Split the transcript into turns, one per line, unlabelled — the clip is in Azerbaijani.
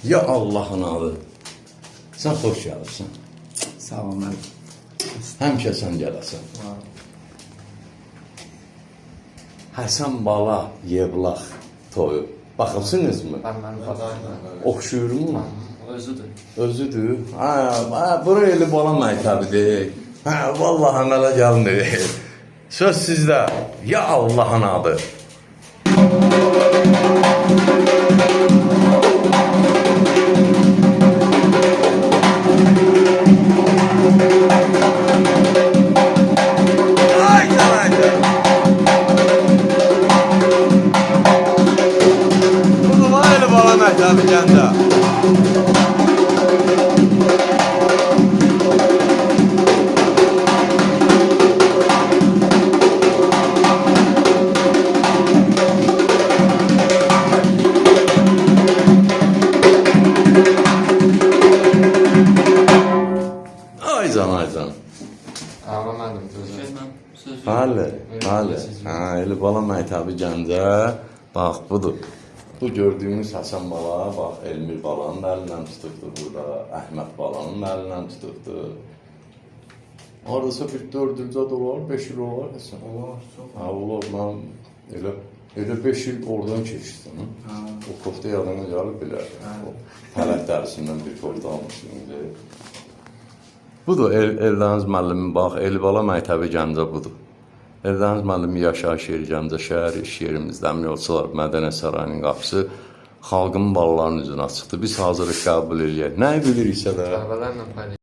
Ya Allah'ın adı. Sən xoş gəlirsən.
Sağ ol mən.
Həmişə sən gələsən. Həsən bala, Yevlax toyu. Baxırsınızmı?
Mən xadayım.
Oxşuyurmu?
Özüdür.
Özüdür. Bura eli bala məktəbidir. Vallahi əmələ gəlmir. Söz sizdə. Ya Allah'ın adı. Bunu var eli bala məktəbi gəndə. Aycan.
Amma mənim özüm.
Hələ. Eli bala məktəbi gəncə, bax budur. Bu gördüyümüz Həsən bala, bax Elmir balanın əlindən tutubdur burada, Əhməd balanın əlindən tutubdur. Aradasa bir 400 dolar, 5 il olar Həsən.
Olar, çox.
Olar, mən elə 5 il oradan keçdim. O kofta yadına gəlib bilər. Pələk dərisindən bir kofta almışım. Budur Eldəniz müəllimin, bax Elibala məktəbi Gəncə budur. Eldəniz müəllimi yaşayış yeri Gəncə şəhər, iş yerimiz, Dəmiryolçular Mədəniyyət Sarayının qapısı xalqın balalarının üzünə açıqdır. Biz hazırıq qəbul eləyək. Nəyi biliriksə də.
Tələbələrlə paylaşır.